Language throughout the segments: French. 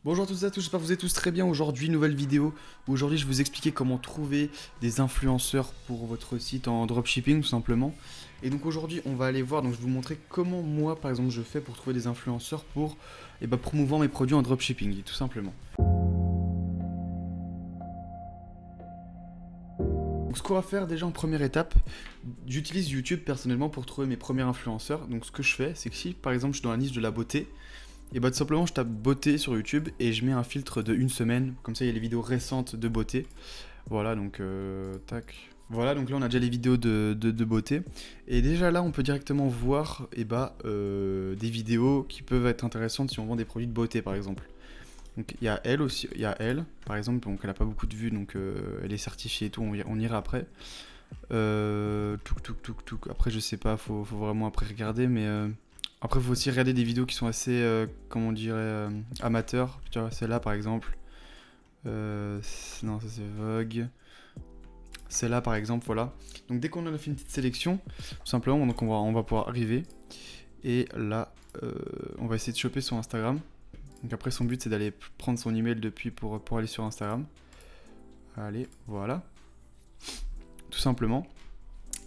Bonjour à tous et à tous, j'espère que vous êtes tous très bien. Aujourd'hui, nouvelle vidéo où aujourd'hui je vais vous expliquer comment trouver des influenceurs pour votre site en dropshipping tout simplement. Et donc aujourd'hui on va aller voir, donc je vais vous montrer comment moi par exemple je fais pour trouver des influenceurs pour promouvoir mes produits en dropshipping tout simplement. Donc ce qu'on va faire déjà en première étape, j'utilise YouTube personnellement pour trouver mes premiers influenceurs. Donc ce que je fais, c'est que si par exemple je suis dans la niche de la beauté, et bah tout simplement je tape beauté sur YouTube et je mets un filtre de une semaine, comme ça il y a les vidéos récentes de beauté. Voilà donc tac. Voilà donc là on a déjà les vidéos de beauté. Et déjà là on peut directement voir des vidéos qui peuvent être intéressantes si on vend des produits de beauté par exemple. Donc il y a elle aussi, il y a elle par exemple, donc elle a pas beaucoup de vues donc elle est certifiée et tout, on ira après. Après je sais pas, faut vraiment après regarder mais après faut aussi regarder des vidéos qui sont assez comment on dirait amateurs. Tu vois celle-là par exemple. Non ça c'est Vogue. Celle-là par exemple voilà. Donc dès qu'on a fait une petite sélection, tout simplement donc on va pouvoir arriver et là on va essayer de choper son Instagram. Donc après son but c'est d'aller prendre son email depuis pour aller sur Instagram. Allez, voilà. Tout simplement.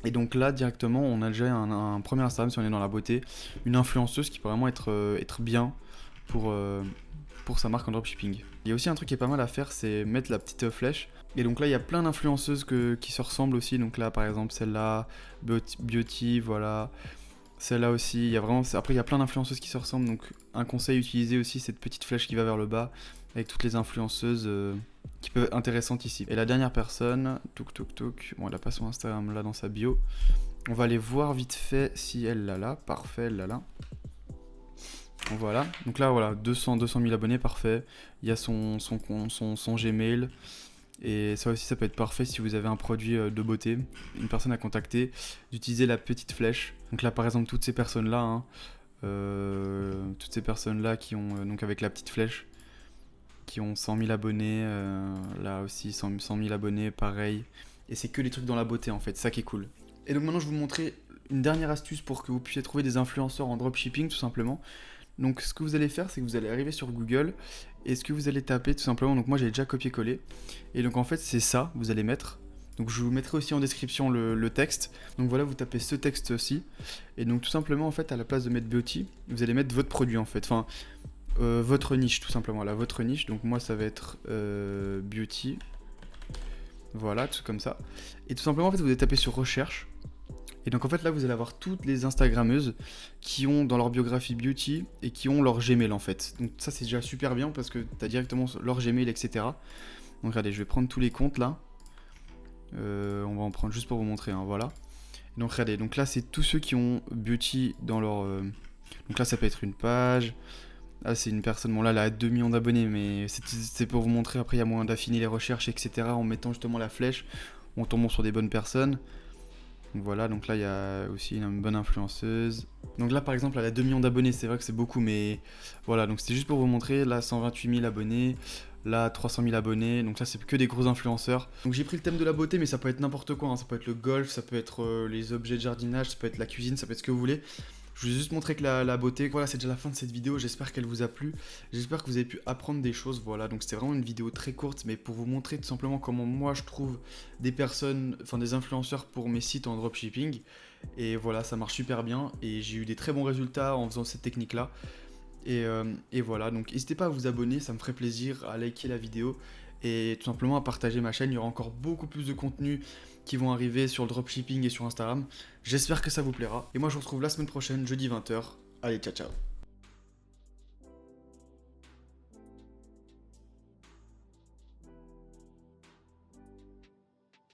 Et donc là directement on a déjà un premier Instagram si on est dans la beauté. Une influenceuse qui peut vraiment être bien pour sa marque en dropshipping. Il y a aussi un truc qui est pas mal à faire, c'est mettre la petite flèche. Et donc là il y a plein d'influenceuses qui se ressemblent aussi. Donc là par exemple celle-là, Beauty, voilà. Celle-là aussi, il y a vraiment. Après, il y a plein d'influenceuses qui se ressemblent. Donc, un conseil, utilisez aussi cette petite flèche qui va vers le bas avec toutes les influenceuses qui peuvent être intéressantes ici. Et la dernière personne, bon, elle a pas son Instagram là dans sa bio. On va aller voir vite fait si elle l'a là. Parfait, elle l'a là. Voilà. Donc là, voilà, 200 000 abonnés, parfait. Il y a son Gmail. Et ça aussi, ça peut être parfait si vous avez un produit de beauté, une personne à contacter, d'utiliser la petite flèche. Donc là, par exemple, toutes ces personnes-là, hein, toutes ces personnes-là qui ont, donc avec la petite flèche, qui ont 100 000 abonnés, là aussi 100 000 abonnés, pareil. Et c'est que les trucs dans la beauté, en fait, ça qui est cool. Et donc maintenant, je vais vous montrer une dernière astuce pour que vous puissiez trouver des influenceurs en dropshipping, tout simplement. Donc ce que vous allez faire, c'est que vous allez arriver sur Google et ce que vous allez taper tout simplement, donc moi j'ai déjà copié-collé, et donc en fait c'est ça, vous allez mettre, donc je vous mettrai aussi en description le texte, donc voilà vous tapez ce texte aussi, et donc tout simplement en fait à la place de mettre beauty, vous allez mettre votre produit en fait, enfin votre niche tout simplement, là votre niche, donc moi ça va être beauty, voilà tout comme ça, et tout simplement en fait vous allez taper sur recherche. Et donc en fait là vous allez avoir toutes les Instagrammeuses qui ont dans leur biographie beauty et qui ont leur Gmail en fait. Donc ça c'est déjà super bien parce que tu as directement leur Gmail etc. Donc regardez je vais prendre tous les comptes là. On va en prendre juste pour vous montrer, hein, voilà. Donc regardez, donc là c'est tous ceux qui ont beauty dans leur... Donc là ça peut être une page. Là c'est une personne, bon là elle a 2 millions d'abonnés mais c'est pour vous montrer, après il y a moyen d'affiner les recherches etc. en mettant justement la flèche. On tombe sur des bonnes personnes. Donc voilà, donc là il y a aussi une bonne influenceuse. Donc là par exemple elle a 2 millions d'abonnés, c'est vrai que c'est beaucoup mais voilà, donc c'était juste pour vous montrer, là 128 000 abonnés, là 300 000 abonnés, donc là c'est que des gros influenceurs. Donc j'ai pris le thème de la beauté mais ça peut être n'importe quoi, hein. Ça peut être le golf, ça peut être les objets de jardinage, ça peut être la cuisine, ça peut être ce que vous voulez. Je vous ai juste montré que la beauté, voilà c'est déjà la fin de cette vidéo, j'espère qu'elle vous a plu, j'espère que vous avez pu apprendre des choses, voilà, donc c'était vraiment une vidéo très courte, mais pour vous montrer tout simplement comment moi je trouve des personnes, enfin des influenceurs pour mes sites en dropshipping, et voilà ça marche super bien, et j'ai eu des très bons résultats en faisant cette technique là, et voilà, donc n'hésitez pas à vous abonner, ça me ferait plaisir, à liker la vidéo, et tout simplement à partager ma chaîne, il y aura encore beaucoup plus de contenus qui vont arriver sur le dropshipping et sur Instagram. J'espère que ça vous plaira. Et moi je vous retrouve la semaine prochaine, jeudi 20h. Allez, ciao ciao.